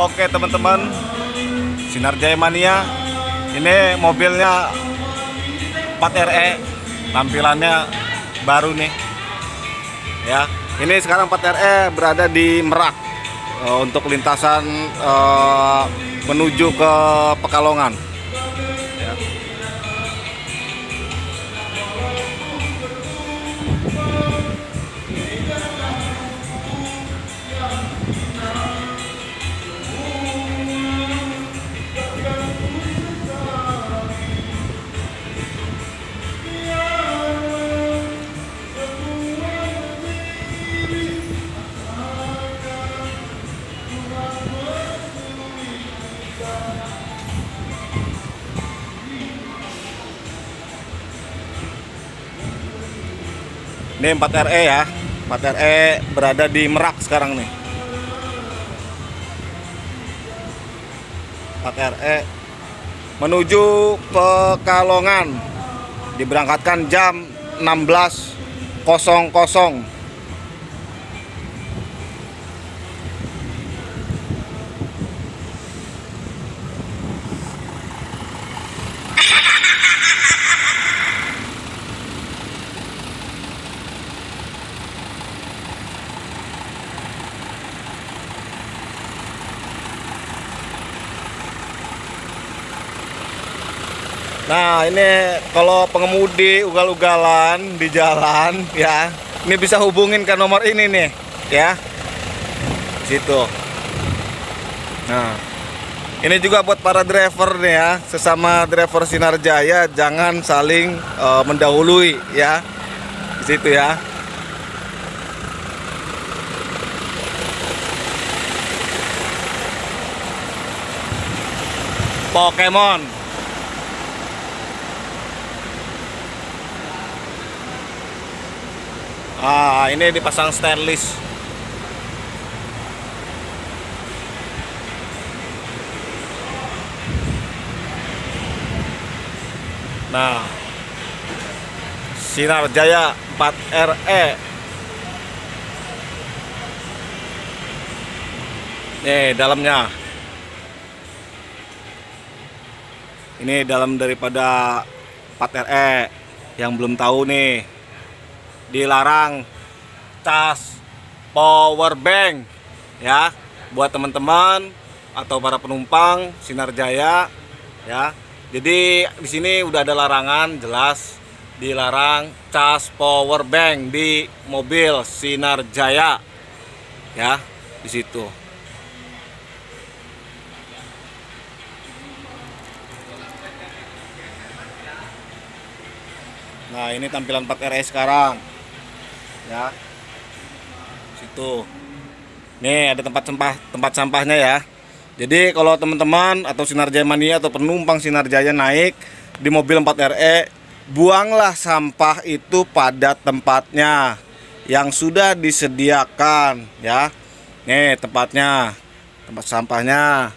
Oke teman-teman, Sinar Jaya Mania, ini mobilnya 4RE, tampilannya baru nih ya. Ini sekarang 4RE berada di Merak untuk lintasan menuju ke Pekalongan ya. Ini 4RE ya, 4RE berada di Merak sekarang nih. 4RE menuju Pekalongan, diberangkatkan jam 16.00. Nah, ini kalau pengemudi ugal-ugalan di jalan ya, ini bisa hubungin ke nomor ini nih ya, situ. Nah, ini juga buat para driver nih ya, sesama driver Sinar Jaya, jangan saling mendahului ya, di situ ya. Pokemon. Ini dipasang stainless. Nah, Sinar Jaya 4RE. Nih dalamnya. Ini dalam daripada 4RE. Yang belum tahu nih, dilarang cas power bank ya, buat teman-teman atau para penumpang Sinar Jaya ya. Jadi di sini udah ada larangan jelas, dilarang cas power bank di mobil Sinar Jaya ya, di situ. Nah, ini tampilan 4RE sekarang ya, situ. Nih ada tempat sampahnya ya. Jadi kalau teman-teman atau Sinar Jaya Mania atau penumpang Sinar Jaya naik di mobil 4RE, buanglah sampah itu pada tempatnya yang sudah disediakan ya. Nih tempatnya, tempat sampahnya.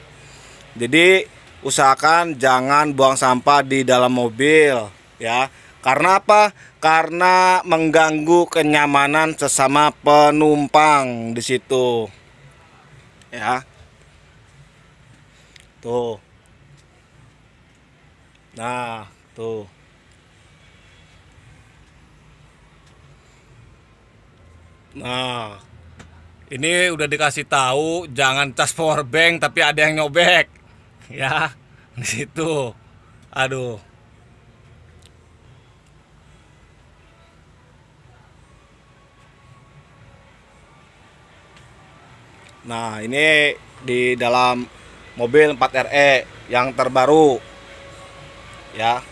Jadi usahakan jangan buang sampah di dalam mobil ya. Karena apa? Karena mengganggu kenyamanan sesama penumpang di situ. Ya. Tuh. Nah, tuh. Nah, ini udah dikasih tahu jangan cas power bank tapi ada yang nyobek. Ya, di situ. Aduh. Nah, ini di dalam mobil 4RE yang terbaru ya.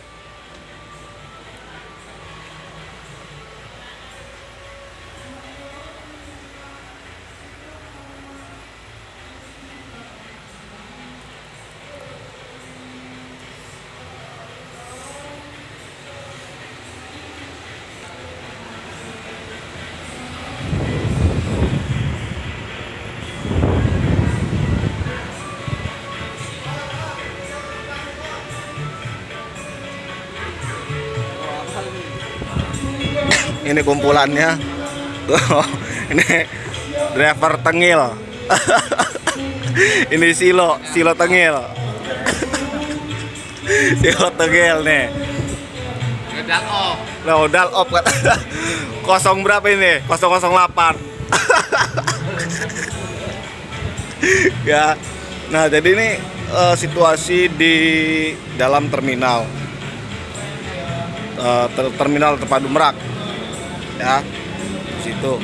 Ini kumpulannya tuh. Ini driver tengil. Ini silo tengil. Silo tengil nih. Udah op kata. Kosong berapa ini? 008. Ya. Nah, jadi ini situasi di dalam terminal. Terminal Terpadu Merak. Ya. Di situ.